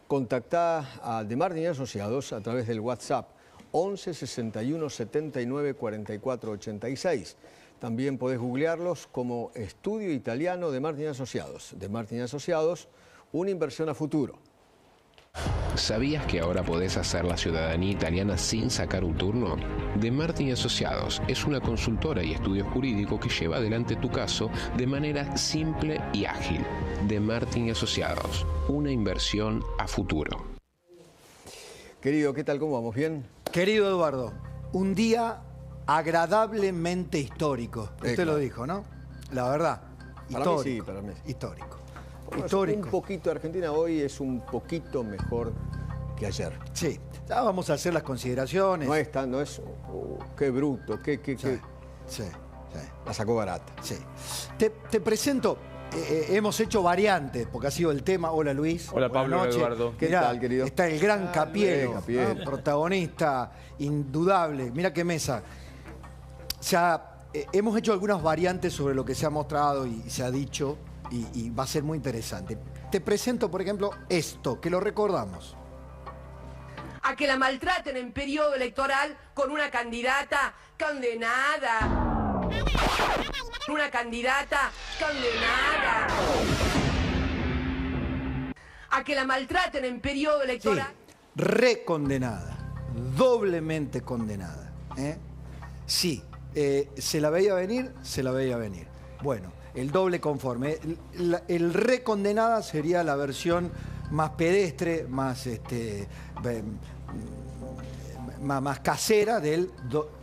Contactá a De Martin y Asociados a través del WhatsApp 11 61 79 44 86. También podés googlearlos como Estudio Italiano De Martin y Asociados. De Martin y Asociados, una inversión a futuro. ¿Sabías que ahora podés hacer la ciudadanía italiana sin sacar un turno? De Martin y Asociados es una consultora y estudio jurídico que lleva adelante tu caso de manera simple y ágil. De Martin y Asociados, una inversión a futuro. Querido, ¿qué tal? ¿Cómo vamos? ¿Bien? Querido Eduardo, un día agradablemente histórico. Usted claro. lo dijo, ¿no? La verdad, Para histórico. mí sí, para mí sí. Histórico. Bueno, Histórico. un poquito, Argentina hoy es un poquito mejor que ayer. Sí, ya vamos a hacer las consideraciones. No es, qué bruto, Sí. la sacó barata. Sí. Te presento, hemos hecho variantes, porque ha sido el tema. Hola Luis. Hola Pablo, Buenas noches. Eduardo. ¿Qué Mirá, tal, querido? Está el gran Capielo, Capielo. ¿no? Protagonista indudable. Mira qué mesa. O sea, hemos hecho algunas variantes sobre lo que se ha mostrado y se ha dicho, y va a ser muy interesante. Te presento, por ejemplo, esto, que lo recordamos. A que la maltraten en periodo electoral con una candidata condenada. Una candidata condenada. A que la maltraten en periodo Sí, electoral. recondenada, doblemente condenada. Sí, se la veía venir, se la veía venir. Bueno, el doble conforme. El recondenada sería la versión más pedestre, más más casera del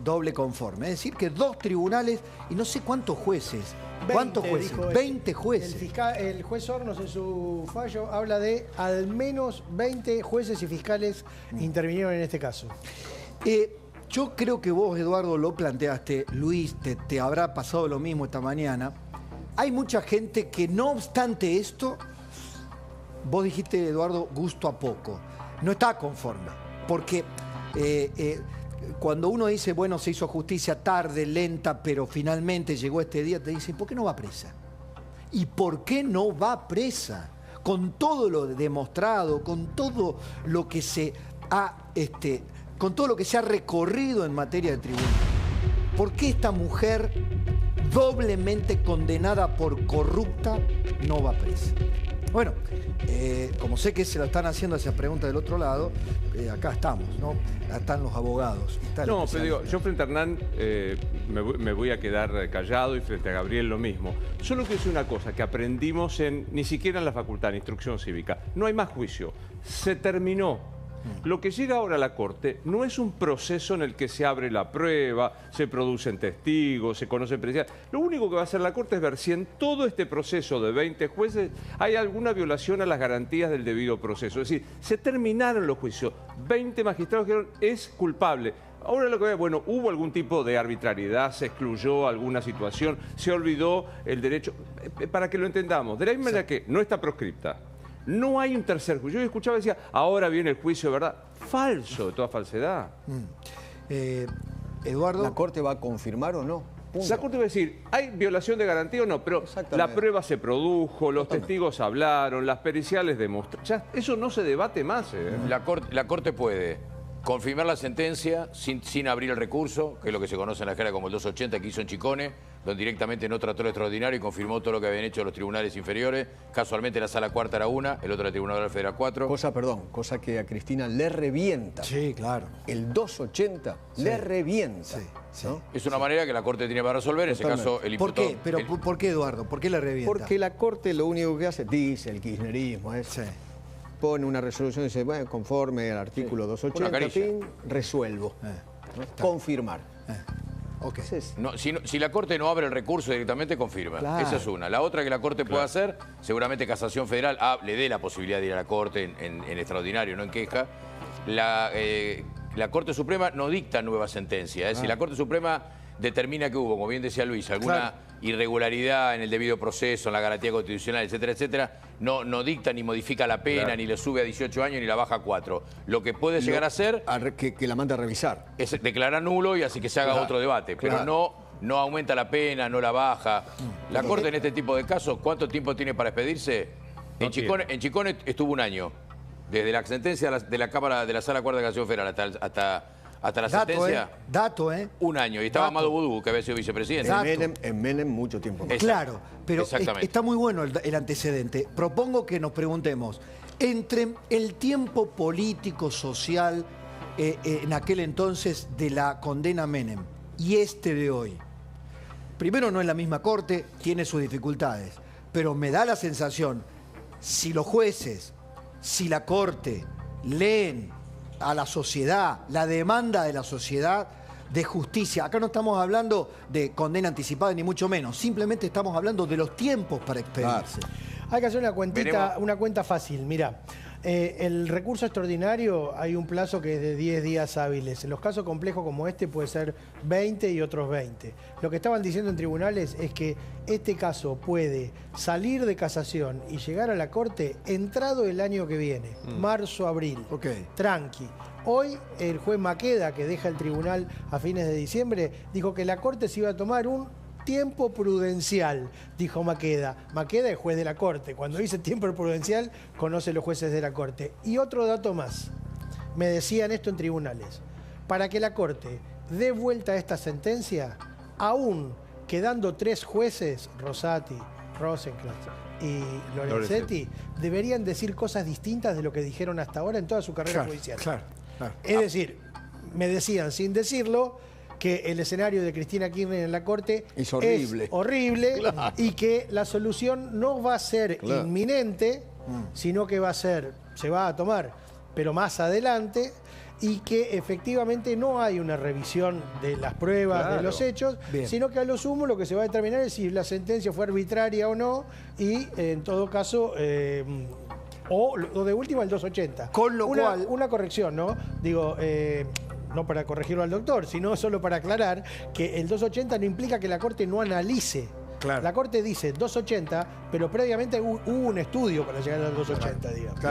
doble conforme. Es decir, que dos tribunales y no sé cuántos jueces. ¿Cuántos jueces? 20 jueces. El juez Hornos en su fallo habla de al menos 20 jueces y fiscales intervinieron en este caso. Yo creo que vos, Eduardo, lo planteaste. Luis, te habrá pasado lo mismo esta mañana. Hay mucha gente que, no obstante esto, vos dijiste, Eduardo, gusto a poco. No está conforme. Porque cuando uno dice, bueno, se hizo justicia tarde, lenta, pero finalmente llegó este día, te dicen, ¿por qué no va presa? ¿Y por qué no va presa? Con todo lo demostrado, con todo lo que se ha, con todo lo que se ha recorrido en materia de tribunal. ¿Por qué esta mujer, doblemente condenada por corrupta, no va presa? Bueno, como sé que se la están haciendo esa pregunta del otro lado, acá estamos, ¿no? Están los abogados. No, pero digo, yo frente a Hernán me voy a quedar callado y frente a Gabriel lo mismo. Solo quiero decir una cosa que aprendimos ni siquiera en la facultad de instrucción cívica. No hay más juicio. Se terminó. Lo que llega ahora a la Corte no es un proceso en el que se abre la prueba, se producen testigos, se conocen periciales. Lo único que va a hacer la Corte es ver si en todo este proceso de 20 jueces hay alguna violación a las garantías del debido proceso. Es decir, se terminaron los juicios. 20 magistrados dijeron es culpable. Ahora lo que ve, bueno, hubo algún tipo de arbitrariedad, se excluyó alguna situación, se olvidó el derecho. Para que lo entendamos, de la misma manera que no está proscripta. No hay un tercer juicio. Yo escuchaba y decía, ahora viene el juicio, ¿verdad? Falso, de toda falsedad. Eduardo. ¿La Corte va a confirmar o no? Punto. La Corte va a decir, ¿hay violación de garantía o no? Pero la prueba se produjo, los testigos hablaron, las periciales demostraron. Eso no se debate más. La Corte puede confirmar la sentencia sin abrir el recurso, que es lo que se conoce en la escala como el 280 que hizo en Chicone, donde directamente no trató lo extraordinario y confirmó todo lo que habían hecho los tribunales inferiores. Casualmente la sala cuarta era una, el otro era el Tribunal Federal 4. Cosa que a Cristina le revienta. Sí, claro. El 280 le revienta. Sí, sí. ¿no? Es una manera que la Corte tiene para resolver, en ese caso el ¿Por imputado... qué? Pero, ¿por qué, Eduardo? ¿Por qué le revienta? Porque la Corte lo único que hace, dice el kirchnerismo, es pone una resolución y dice, bueno, conforme al artículo 280, resuelvo. ¿no? Confirmar. Okay. No, si la Corte no abre el recurso directamente, confirma. Claro. Esa es una. La otra que la Corte puede hacer, seguramente Casación Federal le dé la posibilidad de ir a la Corte en extraordinario, no en queja. La Corte Suprema no dicta nueva sentencia. Si la Corte Suprema determina que hubo, como bien decía Luis, alguna irregularidad en el debido proceso, en la garantía constitucional, etcétera, etcétera, no dicta ni modifica la pena, ni le sube a 18 años, ni la baja a 4. Lo que puede llegar a hacer... Que la mande a revisar. Es declarar nulo y así que se haga otro debate. Pero no aumenta la pena, no la baja. La Corte en este tipo de casos, ¿cuánto tiempo tiene para expedirse? En Chicone estuvo un año. Desde la sentencia de la Cámara de la Sala Cuarta de Casación Federal hasta la sentencia, un año. Y estaba Amado Boudou, que había sido vicepresidente. En Menem mucho tiempo más. Claro, pero está muy bueno el antecedente. Propongo que nos preguntemos, entre el tiempo político, social, en aquel entonces de la condena a Menem y este de hoy, primero no es la misma corte, tiene sus dificultades, pero me da la sensación, si los jueces, si la corte leen a la sociedad, la demanda de la sociedad de justicia, acá no estamos hablando de condena anticipada ni mucho menos, simplemente estamos hablando de los tiempos para expedirse. Hay que hacer una cuentita, una cuenta fácil, mirá. El recurso extraordinario hay un plazo que es de 10 días hábiles. En los casos complejos como este puede ser 20 y otros 20. Lo que estaban diciendo en tribunales es que este caso puede salir de casación y llegar a la corte entrado el año que viene, marzo, abril. Tranqui. Hoy el juez Maqueda, que deja el tribunal a fines de diciembre, dijo que la corte se iba a tomar un tiempo prudencial, dijo Maqueda. Maqueda es juez de la Corte. Cuando dice tiempo prudencial, conoce los jueces de la Corte. Y otro dato más. Me decían esto en tribunales. Para que la Corte dé vuelta a esta sentencia, aún quedando 3 jueces, Rosati, Rosenkrantz y Lorenzetti, deberían decir cosas distintas de lo que dijeron hasta ahora en toda su carrera judicial. Es decir, me decían sin decirlo que el escenario de Cristina Kirchner en la Corte es horrible, y que la solución no va a ser inminente, sino que se va a tomar, pero más adelante, y que efectivamente no hay una revisión de las pruebas, de los hechos, sino que a lo sumo lo que se va a determinar es si la sentencia fue arbitraria o no, y en todo caso... o de última el 280. Con lo cual... Una corrección, ¿no? Digo... no para corregirlo al doctor, sino solo para aclarar que el 280 no implica que la Corte no analice. La Corte dice 280, pero previamente hubo un estudio para llegar al 280, digamos.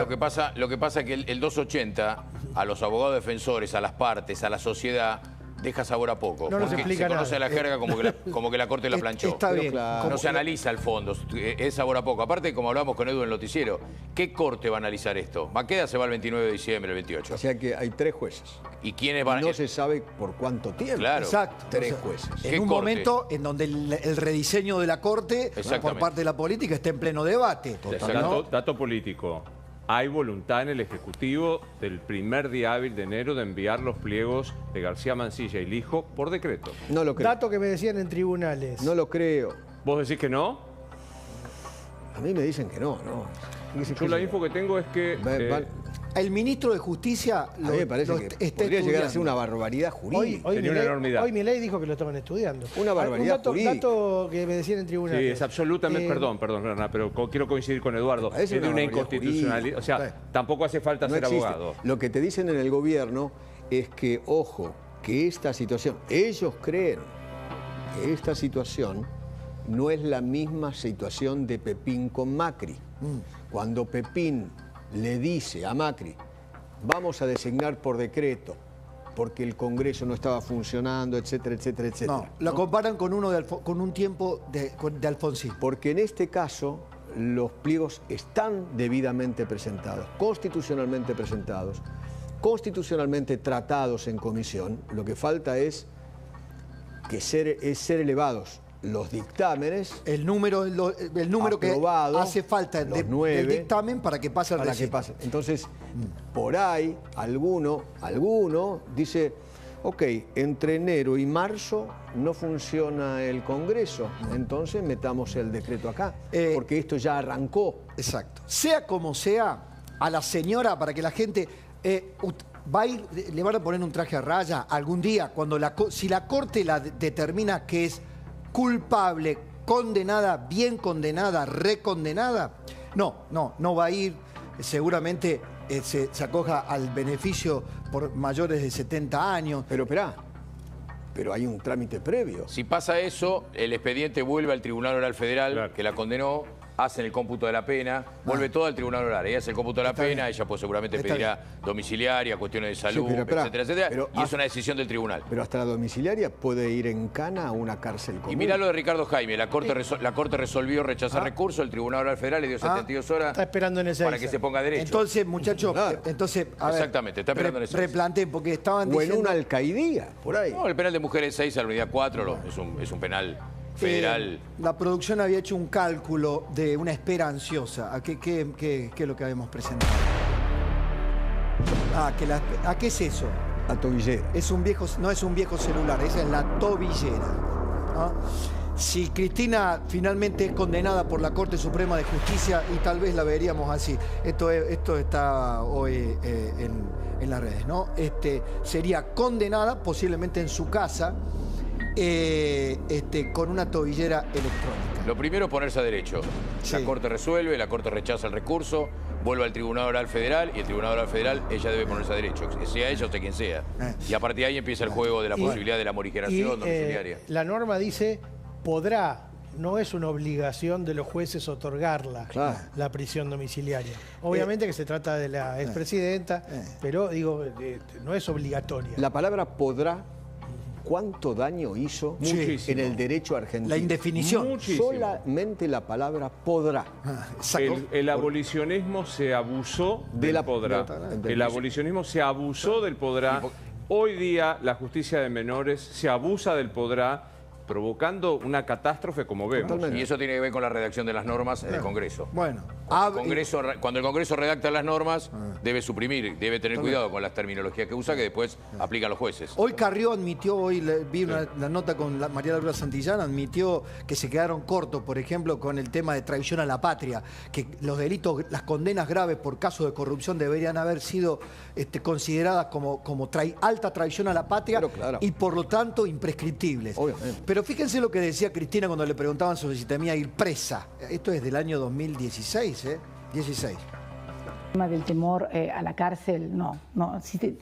Lo que pasa es que el 280, a los abogados defensores, a las partes, a la sociedad, deja sabor a poco. No nos explica nada. Se conoce a la jerga como que la Corte la planchó. Está bien. No se analiza el fondo, es sabor a poco. Aparte, como hablamos con Edu en el noticiero, ¿qué Corte va a analizar esto? Maqueda se va el 29 de diciembre, el 28. O sea que hay 3 jueses. ¿Y quiénes van a...? No se sabe por cuánto tiempo. Claro. Exacto. 3 jueces. En un momento en donde el rediseño de la Corte por parte de la política está en pleno debate. Dato político. Hay voluntad en el Ejecutivo del primer día hábil de enero de enviar los pliegos de García Mansilla y Lijo por decreto. No lo creo. Dato que me decían en tribunales. No lo creo. ¿Vos decís que no? A mí me dicen que no. Yo la info que tengo es que... El ministro de Justicia a mí me parece que podría llegar a ser una barbaridad jurídica. Sería una enormidad. Hoy Milei dijo que lo estaban estudiando. Una barbaridad jurídica. Dato que me decían en tribunales. Sí, es absolutamente... Perdón, Hernán, pero quiero coincidir con Eduardo. Es de una inconstitucionalidad. O sea, tampoco hace falta ser abogado. Lo que te dicen en el gobierno es que, ojo, que esta situación, ellos creen que esta situación no es la misma situación de Pepín con Macri. Cuando Pepín le dice a Macri, vamos a designar por decreto, porque el Congreso no estaba funcionando, etcétera, etcétera, etcétera. No, lo comparan con con un tiempo de Alfonsín. Porque en este caso los pliegos están debidamente presentados, constitucionalmente presentados, constitucionalmente tratados en comisión. Lo que falta es ser elevados los dictámenes, el número que hace falta del dictamen para que pase al recinto. Entonces, por ahí, alguno dice, ok, entre enero y marzo no funciona el Congreso, entonces metamos el decreto acá, porque esto ya arrancó. Exacto. Sea como sea, a la señora, para que la gente... va a ir, le van a poner un traje a raya algún día, cuando si la Corte la determina que es culpable, condenada, bien condenada, recondenada, no va a ir, seguramente se acoja al beneficio por mayores de 70 años. Pero esperá, pero hay un trámite previo. Si pasa eso, el expediente vuelve al Tribunal Oral Federal, que la condenó, hacen el cómputo de la pena, vuelve todo al tribunal oral. Ella hace el cómputo de la pena, ella pues seguramente pedirá domiciliaria, cuestiones de salud, pero espera, etcétera, etcétera. pero Y es una decisión del tribunal. Pero hasta la domiciliaria puede ir en cana a una cárcel común. Y mirá lo de Ricardo Jaime, la Corte resolvió rechazar recurso, el Tribunal Oral Federal le dio 72 horas Está esperando en ese para que se ponga derecho. Entonces, muchachos, Claro. entonces, a ver, Exactamente, está esperando en ese. replanteen, porque estaban O en diciendo... una alcaidía, por ahí. No, el penal de mujeres 6 a la unidad 4 es un penal federal. La producción había hecho un cálculo de una espera ansiosa. ¿A qué es lo que habíamos presentado? ¿A qué es eso? A tobillera. Es un viejo, no es un viejo celular, esa es la tobillera. ¿Ah? Si Cristina finalmente es condenada por la Corte Suprema de Justicia, y tal vez la veríamos así, esto está hoy en las redes, ¿no? Sería condenada posiblemente en su casa con una tobillera electrónica. Lo primero es ponerse a derecho. Sí. La Corte resuelve, la Corte rechaza el recurso, vuelve al Tribunal Oral Federal y el Tribunal Oral Federal ella debe ponerse a derecho, sea ella o sea quien sea. Y a partir de ahí empieza el juego de la posibilidad de la morigeración domiciliaria. La norma dice, podrá, no es una obligación de los jueces otorgarla, Claro. la prisión domiciliaria. Obviamente que se trata de la expresidenta, pero digo, no es obligatoria. La palabra podrá, ¿cuánto daño hizo Muchísimo. en el derecho argentino? La indefinición. Muchísimo. Solamente la palabra podrá. Exacto. El abolicionismo se abusó del podrá. El abolicionismo se abusó del podrá. Hoy día la justicia de menores se abusa del podrá, provocando una catástrofe como vemos. Totalmente. Y eso tiene que ver con la redacción de las normas en el Congreso. Bueno, Cuando el Congreso redacta las normas, debe suprimir, debe tener cuidado con las terminologías que usa, que después aplican los jueces. hoy Carrió admitió, vi la nota con María Laura Santillán, admitió que se quedaron cortos, por ejemplo, con el tema de traición a la patria, que los delitos, las condenas graves por casos de corrupción deberían haber sido consideradas como alta traición a la patria, Pero claro. y por lo tanto imprescriptibles. Obviamente. Pero fíjense lo que decía Cristina cuando le preguntaban sobre si temía ir presa. Esto es del año 2016, 16. El tema del temor a la cárcel, no,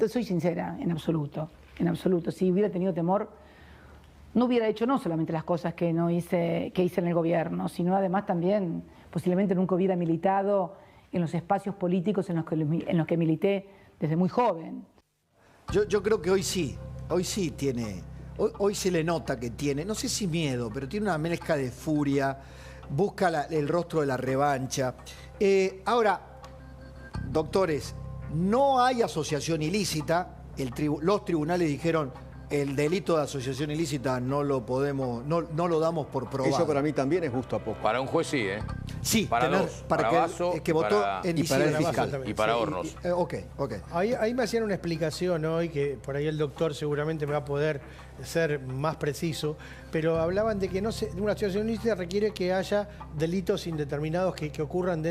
soy sincera, en absoluto, en absoluto. Si hubiera tenido temor, no hubiera hecho no solamente las cosas que hice en el gobierno, sino además también posiblemente nunca hubiera militado en los espacios políticos en los que milité desde muy joven. Yo creo que hoy sí tiene, hoy se le nota que tiene, no sé si miedo, pero tiene una mezcla de furia, busca el rostro de la revancha. Ahora, doctores, no hay asociación ilícita, los tribunales dijeron el delito de asociación ilícita no lo damos por probado. Eso para mí también es justo a poco. Para un juez sí, ¿eh? Sí, para dos, para Basso, que votó para- en y para el diciembre. fiscal. Y para Hornos. Ok. Ahí me hacían una explicación hoy, que por ahí el doctor seguramente me va a poder ser más preciso, pero hablaban de que una asociación ilícita requiere que haya delitos indeterminados que ocurran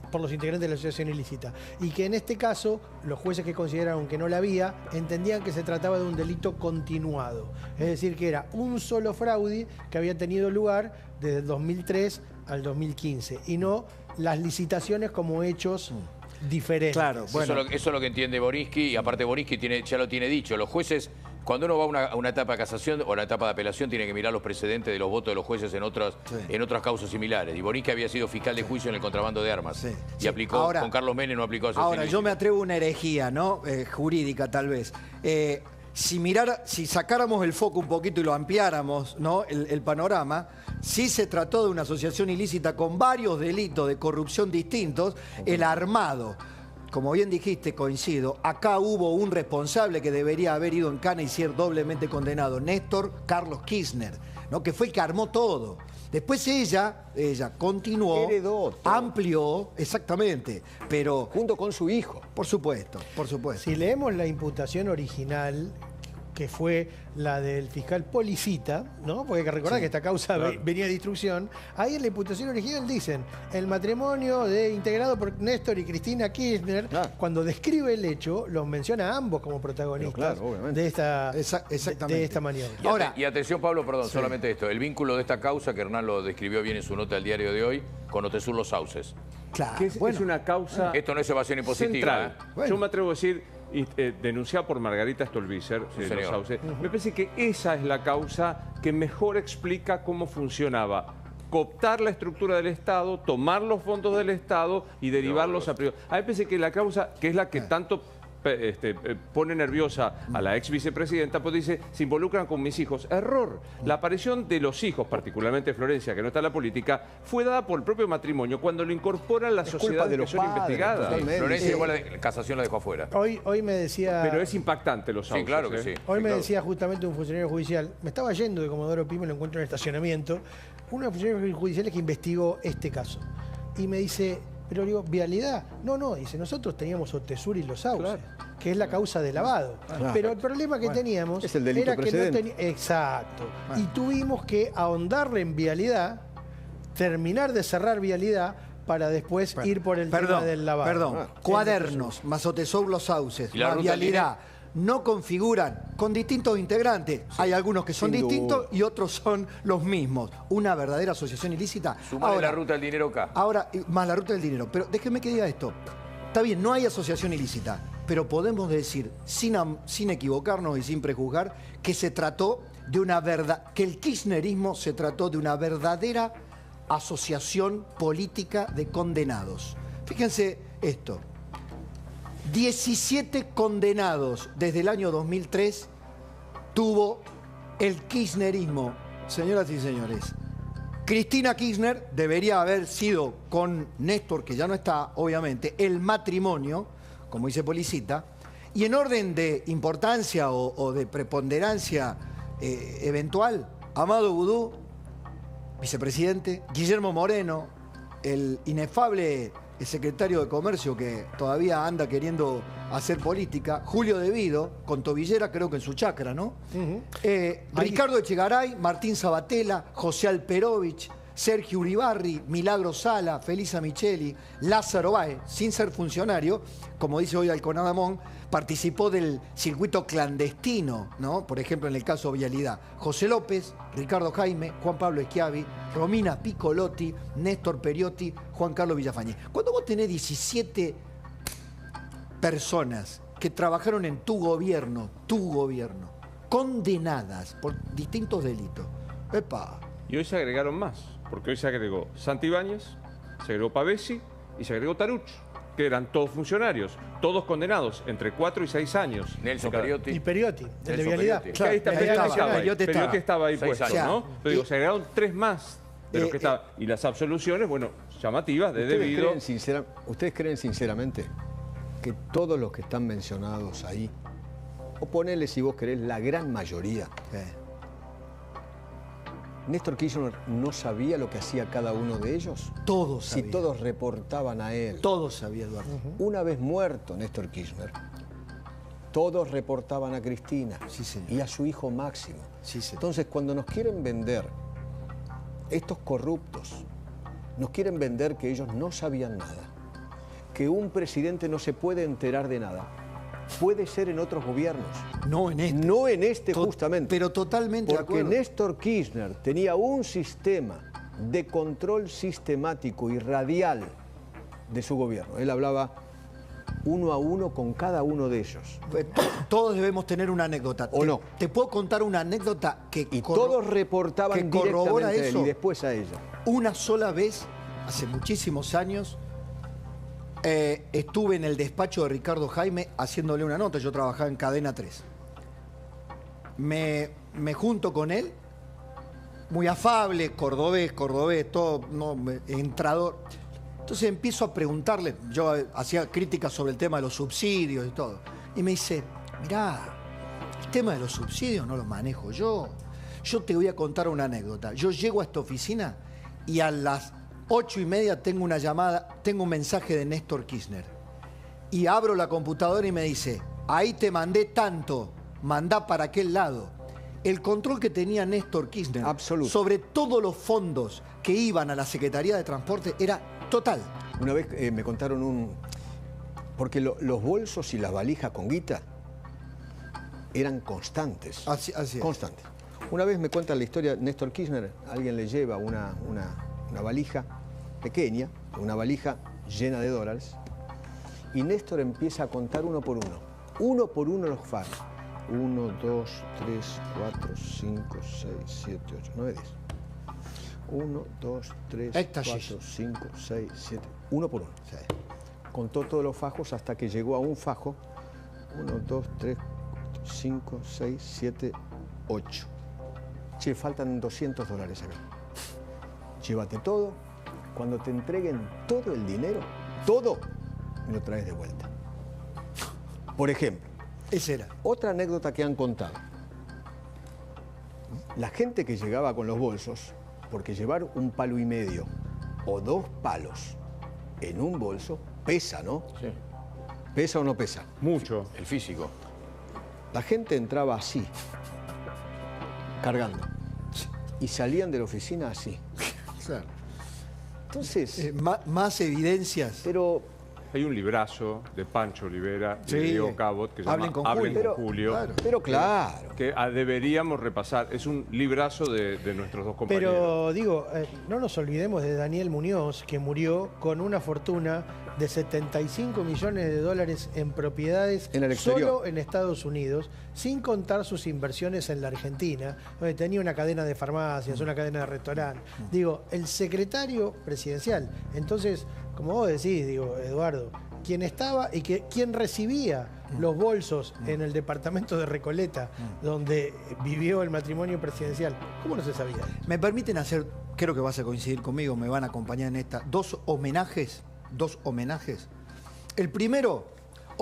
por los integrantes de la asociación ilícita. Y que en este caso, los jueces que consideraron que no la había, entendían que se trataba de un delito continuado. Es decir, que era un solo fraude que había tenido lugar desde el 2003 al 2015, y no las licitaciones como hechos diferentes. Claro, bueno. Eso es lo que entiende Borinsky, y aparte Borinsky ya lo tiene dicho. Los jueces, cuando uno va a una etapa de casación o a la etapa de apelación, tiene que mirar los precedentes de los votos de los jueces en otras causas similares. Y Borinsky había sido fiscal de juicio en el contrabando de armas. Sí. Y aplicó, Ahora- con Carlos Menem no aplicó asociación Ahora, yo ilícita. me atrevo a una herejía, ¿no? Jurídica, tal vez. Si sacáramos el foco un poquito y lo ampliáramos, ¿no? El panorama, sí se trató de una asociación ilícita con varios delitos de corrupción distintos, el armado. Como bien dijiste, coincido, acá hubo un responsable que debería haber ido en cana y ser doblemente condenado, Néstor Carlos Kirchner, ¿no? Que fue el que armó todo. Después ella continuó, Heredó todo. amplió, exactamente, pero Junto con su hijo. por supuesto. Si leemos la imputación original, que fue la del fiscal Policita, ¿no? Porque hay que recordar que esta causa venía de instrucción. Ahí en la imputación original dicen, el matrimonio integrado por Néstor y Cristina Kirchner, cuando describe el hecho, los menciona a ambos como protagonistas Claro, obviamente. de esta Exactamente. maniobra. Ahora- Y atención, Pablo, perdón, solamente esto. El vínculo de esta causa, que Hernán lo describió bien en su nota del diario de hoy, con Otesur Los Sauces. Claro, Que es una causa Esto no es evasión impositiva. central. Bueno. Yo me atrevo a decir, denunciada por Margarita Stolbizer, Sí, Los señor. Sauces, me parece que esa es la causa que mejor explica cómo funcionaba cooptar la estructura del Estado, tomar los fondos del Estado y derivarlos a privado. A mí me parece que la causa, que es la que tanto pone nerviosa a la ex vicepresidenta, pues dice, se involucran con mis hijos. Error. La aparición de los hijos, particularmente Florencia, que no está en la política, fue dada por el propio matrimonio cuando lo incorporan las sociedades que son investigadas. Florencia igual la casación la dejó afuera. Hoy me decía... Pero es impactante los autos. Sí, claro que sí. Hoy me decía justamente un funcionario judicial, me estaba yendo de Comodoro Pi, me lo encuentro en el estacionamiento, uno de los funcionarios judiciales que investigó este caso. Y me dice... Pero digo, ¿vialidad? No, dice, nosotros teníamos Otesur y Los Sauces, que es la causa de lavado. Pero el problema que teníamos es el delito era que no tenía... Exacto. Y tuvimos que ahondarle en vialidad, terminar de cerrar vialidad, para después ir por el tema del lavado. Perdón, cuadernos, más Otesur, Los Sauces, más vialidad, no configuran con distintos integrantes. Sí. Hay algunos que son distintos y otros son los mismos. Una verdadera asociación ilícita. Sumale la ruta del dinero acá. Ahora, más la ruta del dinero. Pero déjeme que diga esto. Está bien, no hay asociación ilícita, pero podemos decir, sin equivocarnos y sin prejuzgar, que se trató de una verdad, que el kirchnerismo se trató de una verdadera asociación política de condenados. Fíjense esto. 17 condenados desde el año 2003 tuvo el kirchnerismo. Señoras y señores, Cristina Kirchner debería haber sido con Néstor, que ya no está, obviamente, el matrimonio, como dice Policita, y en orden de importancia o de preponderancia eventual, Amado Vudú, vicepresidente, Guillermo Moreno, el inefable secretario de Comercio que todavía anda queriendo hacer política, Julio De Vido, con tobillera creo que en su chacra, ¿no? Ricardo Echegaray, Martín Sabatella, José Alperovich, Sergio Uribarri, Milagro Sala, Felisa Micheli, Lázaro Báez, sin ser funcionario, como dice hoy Alconadamón, participó del circuito clandestino, ¿no? Por ejemplo, en el caso Vialidad. José López, Ricardo Jaime, Juan Pablo Schiavi, Romina Piccolotti, Néstor Periotti, Juan Carlos Villafañez. Cuando vos tenés 17 personas que trabajaron en tu gobierno, condenadas por distintos delitos, ¡epa! Y hoy se agregaron más, porque hoy se agregó Santibáñez, se agregó Pavesi y se agregó Taruch, que eran todos funcionarios, todos condenados entre 4 y 6 años. Nelson Periotti. Y Periotti, el de Vialidad. Claro, Periotti estaba ahí puesto, ¿no? Pero digo, se agregaron 3 más de los que estaban. Y las absoluciones, bueno, llamativas, de debido. ¿Ustedes creen sinceramente que todos los que están mencionados ahí, o ponele si vos querés, la gran mayoría, Néstor Kirchner no sabía lo que hacía cada uno de ellos? Todos sabían. Si todos reportaban a él. Todos sabían, Eduardo. Una vez muerto Néstor Kirchner, todos reportaban a Cristina y a su hijo Máximo. Entonces, cuando nos quieren vender, estos corruptos, nos quieren vender que ellos no sabían nada, que un presidente no se puede enterar de nada. Puede ser en otros gobiernos. No en este. No en este, justamente. Pero totalmente de acuerdo. Porque Néstor Kirchner tenía un sistema de control sistemático y radial de su gobierno. Él hablaba uno a uno con cada uno de ellos. Todos debemos tener una anécdota. ¿O no? Te puedo contar una anécdota que... Y todos reportaban directamente a él y después a ella. Una sola vez, hace muchísimos años, estuve en el despacho de Ricardo Jaime haciéndole una nota. Yo trabajaba en Cadena 3. Me junto con él, muy afable, cordobés, todo, no, entrador. Entonces empiezo a preguntarle, yo hacía críticas sobre el tema de los subsidios y todo. Y me dice, mirá, el tema de los subsidios no lo manejo yo. Yo te voy a contar una anécdota. Yo llego a esta oficina y a las 8:30 tengo una llamada, tengo un mensaje de Néstor Kirchner. Y abro la computadora y me dice, ahí te mandé tanto, mandá para aquel lado. El control que tenía Néstor Kirchner sobre todos los fondos que iban a la Secretaría de Transporte era total. Una vez me contaron porque los bolsos y las valijas con guita eran constantes. Así es. Constantes. Una vez me cuentan la historia, Néstor Kirchner, alguien le lleva una valija pequeña, una valija llena de dólares, y Néstor empieza a contar uno por uno los faros. 1, 2, 3, 4, 5, 6, 7, 8, 9, 10. 1, 2, 3, Éxtasis. 4, 5, 6, 7. Uno por uno. Sí. Contó todos los fajos hasta que llegó a un fajo. 1, 2, 3, 5, 6, 7, 8. Che, faltan $200 acá. Llévate todo. Cuando te entreguen todo el dinero, todo, me lo traes de vuelta. Por ejemplo, Esa era. otra anécdota que han contado. La gente que llegaba con los bolsos, porque llevar 1,5 palos o 2 palos en un bolso pesa, ¿no? Sí. ¿Pesa o no pesa? Mucho. El físico. La gente entraba así, cargando, y salían de la oficina así. Claro. Entonces, Más evidencias. pero Hay un librazo de Pancho Olivera y Sí. de Diego Cabot que se Hablen llama con Hablen Julio. con Julio. Claro. Que deberíamos repasar. Es un librazo de nuestros dos compañeros. Pero digo, no nos olvidemos de Daniel Muñoz, que murió con una fortuna de $75 millones en propiedades En el exterior. solo en Estados Unidos, sin contar sus inversiones en la Argentina, donde tenía una cadena de farmacias, una cadena de restaurantes. Digo, el secretario presidencial. Entonces, como vos decís, digo, Eduardo, quien estaba y quien recibía los bolsos en el departamento de Recoleta, donde vivió el matrimonio presidencial, ¿cómo no se sabía? Me permiten hacer, creo que vas a coincidir conmigo, me van a acompañar en esta, dos homenajes. El primero,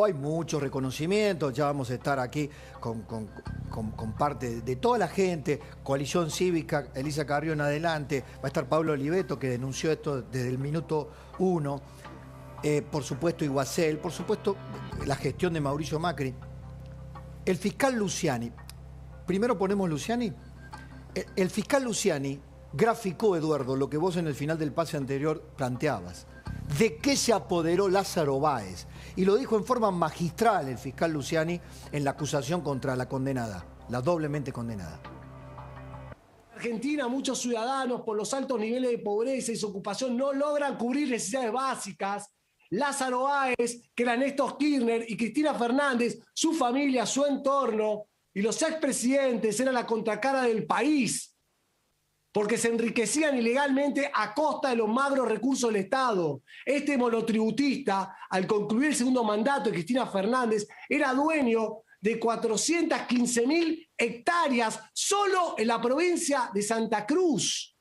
hay muchos reconocimientos, ya vamos a estar aquí con parte de toda la gente, Coalición Cívica, Elisa Carrión adelante, va a estar Pablo Oliveto, que denunció esto desde el minuto 1, por supuesto Iguacel, por supuesto la gestión de Mauricio Macri, el fiscal Luciani. Primero ponemos Luciani. El fiscal Luciani graficó, Eduardo, lo que vos en el final del pase anterior planteabas. ¿De qué se apoderó Lázaro Báez? Y lo dijo en forma magistral el fiscal Luciani en la acusación contra la condenada, la doblemente condenada. En Argentina, muchos ciudadanos, por los altos niveles de pobreza y desocupación, no logran cubrir necesidades básicas. Lázaro Báez, que era Néstor Kirchner, y Cristina Fernández, su familia, su entorno, y los expresidentes eran la contracara del país, porque se enriquecían ilegalmente a costa de los magros recursos del Estado. Este monotributista, al concluir el segundo mandato de Cristina Fernández, era dueño de 415.000 hectáreas solo en la provincia de Santa Cruz.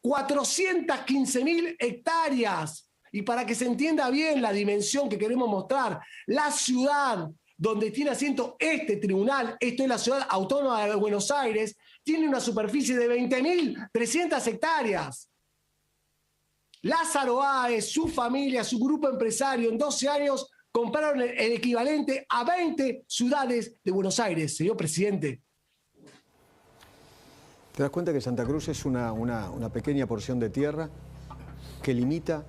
415.000 hectáreas. Y para que se entienda bien la dimensión que queremos mostrar, la ciudad donde tiene asiento este tribunal, esto es la ciudad autónoma de Buenos Aires, tiene una superficie de 20.300 hectáreas. Lázaro Báez, su familia, su grupo empresario, en 12 años compraron el equivalente a 20 ciudades de Buenos Aires, señor presidente. ¿te das cuenta que Santa Cruz es una pequeña porción de tierra que limita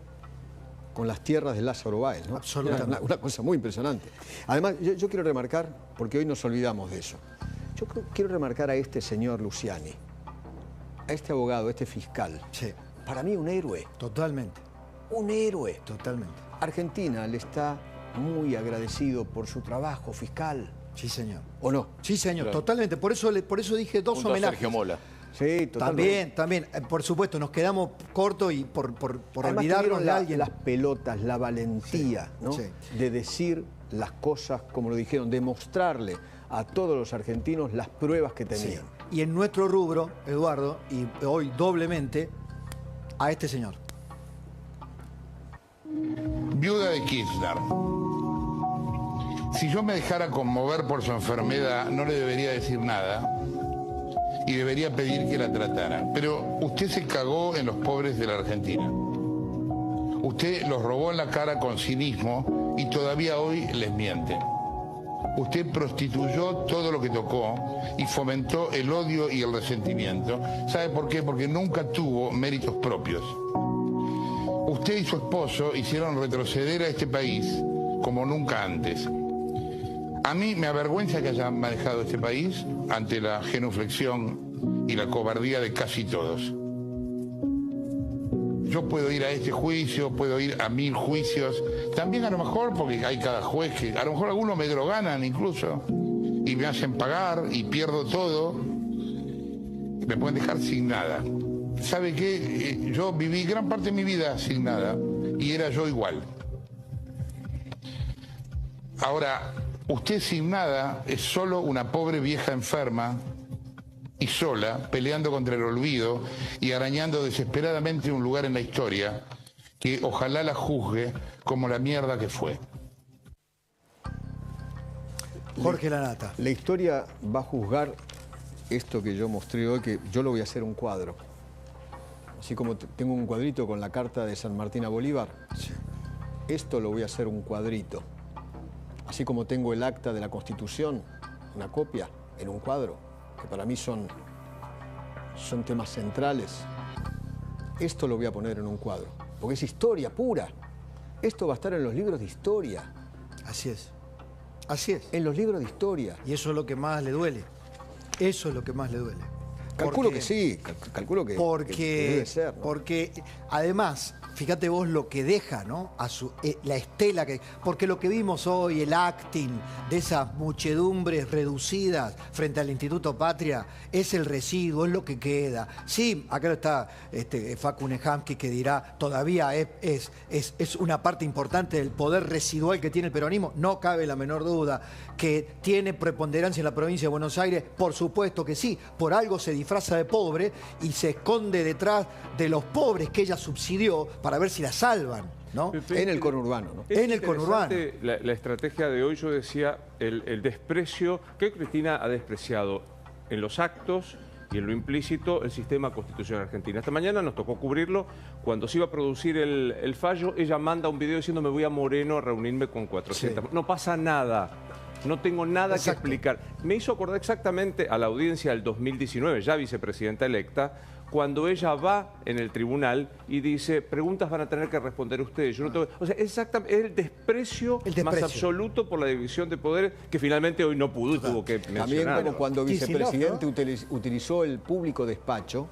con las tierras de Lázaro Báez, ¿no? Absolutamente. Una cosa muy impresionante. Además, yo quiero remarcar, porque hoy nos olvidamos de eso, quiero remarcar a este señor Luciani, a este abogado, a este fiscal. Sí. Para mí un héroe. Totalmente. Un héroe. Totalmente. Argentina le está muy agradecido por su trabajo fiscal. Sí, señor. ¿O no? Sí, señor, Claro. totalmente. Por eso dije dos Junto a homenajes. Sergio Mola. Sí, totalmente. También, por supuesto, nos quedamos cortos y por Además, olvidarnos tuvieron de alguien. las pelotas, la valentía, Sí, ¿no? sí. De decir las cosas como lo dijeron, de mostrarle a todos los argentinos las pruebas que Sí. tenían. Y en nuestro rubro, Eduardo, y hoy doblemente, a este señor. Viuda de Kirchner. Si yo me dejara conmover por su enfermedad, no le debería decir nada y debería pedir que la tratara. Pero usted se cagó en los pobres de la Argentina. Usted los robó en la cara con cinismo y todavía hoy les miente. Usted prostituyó todo lo que tocó y fomentó el odio y el resentimiento. ¿Sabe por qué? Porque nunca tuvo méritos propios. Usted y su esposo hicieron retroceder a este país como nunca antes. A mí me avergüenza que haya manejado este país ante la genuflexión y la cobardía de casi todos. Yo puedo ir a este juicio, puedo ir a 1000 juicios, también a lo mejor porque hay cada juez que, a lo mejor algunos me droganan incluso, y me hacen pagar y pierdo todo, me pueden dejar sin nada. ¿sabe qué? Yo viví gran parte de mi vida sin nada y era yo igual. Ahora, usted sin nada es solo una pobre vieja enferma y sola, peleando contra el olvido y arañando desesperadamente un lugar en la historia que ojalá la juzgue como la mierda que fue. Jorge Lanata. La historia va a juzgar esto que yo mostré hoy, que yo lo voy a hacer un cuadro. Así como tengo un cuadrito con la carta de San Martín a Bolívar, esto lo voy a hacer un cuadrito. Así como tengo el acta de la Constitución, una copia, en un cuadro, que para mí son temas centrales. Esto lo voy a poner en un cuadro, porque es historia pura. Esto va a estar en los libros de historia. Así es. Así es. En los libros de historia. Y eso es lo que más le duele. Eso es lo que más le duele. Calculo que sí, calculo que debe ser, ¿no? Porque además, fíjate vos lo que deja, ¿no? La estela que... Porque lo que vimos hoy, el acting de esas muchedumbres reducidas frente al Instituto Patria, es el residuo, es lo que queda. Sí, acá está Facu Nehamsky que dirá, todavía es una parte importante del poder residual que tiene el peronismo, no cabe la menor duda. Que tiene preponderancia en la provincia de Buenos Aires, por supuesto que sí, por algo se disfraza de pobre y se esconde detrás de los pobres que ella subsidió para ver si la salvan, ¿no? En el conurbano, ¿no? En el conurbano. La estrategia de hoy, yo decía, el desprecio que Cristina ha despreciado en los actos y en lo implícito el sistema constitucional argentino. Esta mañana nos tocó cubrirlo. Cuando se iba a producir el fallo, ella manda un video diciendo me voy a Moreno a reunirme con 400. Sí. No pasa nada. No tengo nada que explicar. Me hizo acordar exactamente a la audiencia del 2019, ya vicepresidenta electa, cuando ella va en el tribunal y dice, preguntas van a tener que responder ustedes. Yo no tengo... O sea, exactamente, es el desprecio más absoluto por la división de poderes que finalmente hoy no pudo y tuvo que mencionar. También como cuando vicepresidente utilizó el público despacho.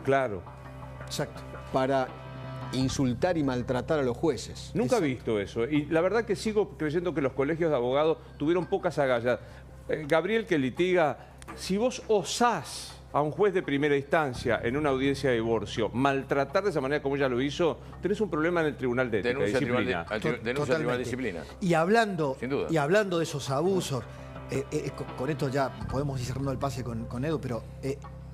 Claro. Exacto. Para insultar y maltratar a los jueces. Nunca he visto eso. Y la verdad que sigo creyendo que los colegios de abogados tuvieron pocas agallas. Gabriel, que litiga, si vos osás a un juez de primera instancia en una audiencia de divorcio maltratar de esa manera como ella lo hizo, tenés un problema en el Tribunal de Ética, Disciplina. Denuncia al Tribunal de Disciplina. Y hablando, sin duda. Y hablando de esos abusos, con esto ya podemos ir cerrando el pase con Edu, pero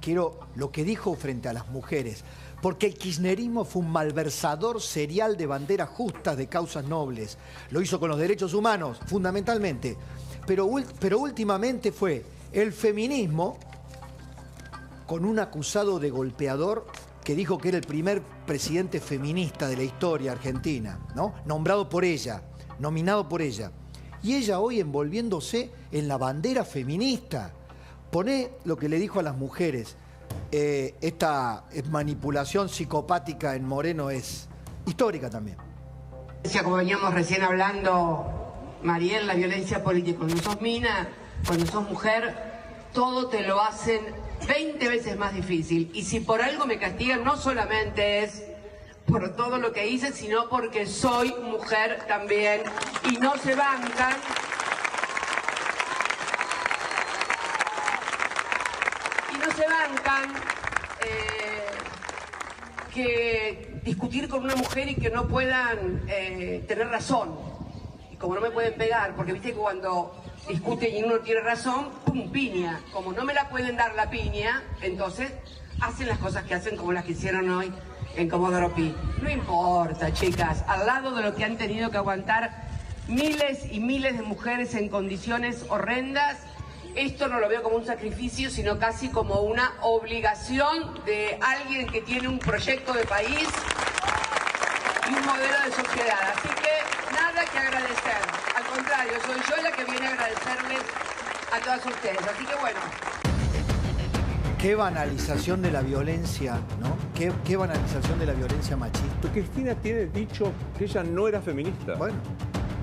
quiero lo que dijo frente a las mujeres. Porque el kirchnerismo fue un malversador serial de banderas justas de causas nobles. Lo hizo con los derechos humanos, fundamentalmente. Pero últimamente fue el feminismo con un acusado de golpeador que dijo que era el primer presidente feminista de la historia argentina, ¿no? Nombrado por ella, nominado por ella. Y ella hoy envolviéndose en la bandera feminista. Poné lo que le dijo a las mujeres. Esta manipulación psicopática en Moreno es histórica también. Como veníamos recién hablando, Mariel, la violencia política. Cuando sos mina, cuando sos mujer, todo te lo hacen 20 veces más difícil. Y si por algo me castigan, no solamente es por todo lo que hice, sino porque soy mujer también. Y no se bancan. Que discutir con una mujer y que no puedan tener razón. Y como no me pueden pegar, porque viste que cuando discuten y uno tiene razón, pum, piña. Como no me la pueden dar la piña, entonces hacen las cosas que hacen como las que hicieron hoy en Comodoro Pi. No importa, chicas, al lado de lo que han tenido que aguantar miles y miles de mujeres en condiciones horrendas, esto no lo veo como un sacrificio, sino casi como una obligación de alguien que tiene un proyecto de país y un modelo de sociedad. Así que nada que agradecer. Al contrario, soy yo la que viene a agradecerles a todas ustedes. Así que bueno. Qué banalización de la violencia, ¿no? Qué banalización de la violencia machista. Cristina tiene dicho que ella no era feminista. Bueno.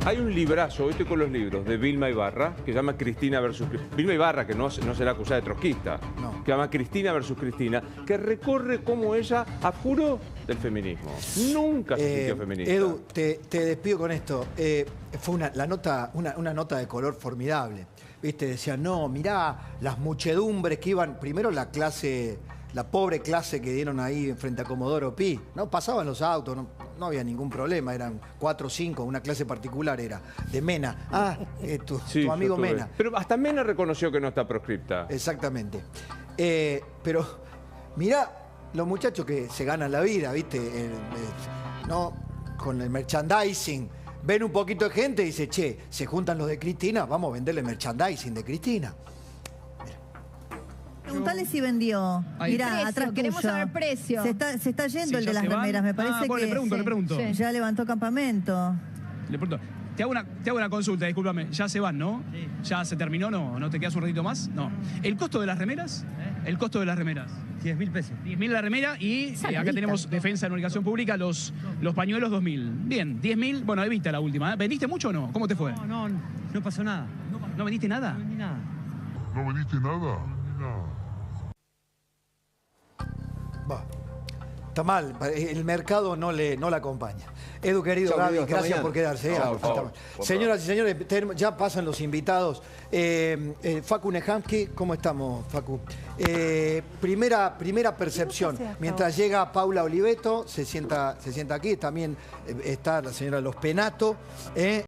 Hay un librazo, hoy estoy con los libros, de Vilma Ibarra, que se llama Cristina versus Cristina. Vilma Ibarra, que no será acusada de trotskista, no. Que se llama Cristina versus Cristina, que recorre cómo ella apuró del feminismo. Nunca se sintió feminista. Edu, te despido con esto. Fue una nota de color formidable. ¿Viste? Decían, no, mirá, las muchedumbres que iban, primero la clase la pobre clase que dieron ahí frente a Comodoro Pi. No pasaban los autos, no había ningún problema, eran 4 o 5, una clase particular era, de Mena. Ah, tu amigo Mena. Pero hasta Mena reconoció que no está proscripta. Exactamente. Pero mirá los muchachos que se ganan la vida, ¿viste? ¿No? Con el merchandising. Ven un poquito de gente y dice, che, se juntan los de Cristina, vamos a venderle merchandising de Cristina. Preguntale si vendió. Mirá, atrás queremos tuyo. saber precio. Se está yendo el de las remeras, me parece que le pregunto. ya levantó campamento. Le pregunto. Te hago una consulta, discúlpame. Ya se van, ¿no? Sí. ¿Ya se terminó? ¿No te quedas un ratito más? No. ¿El costo de las remeras? El costo de las remeras. 10.000 pesos. 10.000 la remera y acá tenemos Defensa de Comunicación Pública, los pañuelos 2.000. Bien, 10.000, bueno, Evita la última. ¿Vendiste mucho o no? ¿Cómo te fue? No pasó nada. ¿No vendiste nada? No vendí nada. ¿No vendiste nada? Bah, está mal, el mercado no la acompaña. Edu, querido Gaby, gracias por quedarse. Señoras y señores, ya pasan los invitados. Facu Nehamsky, ¿cómo estamos, Facu? Primera percepción. Mientras llega Paula Oliveto, se sienta aquí, también está la señora Los Penato.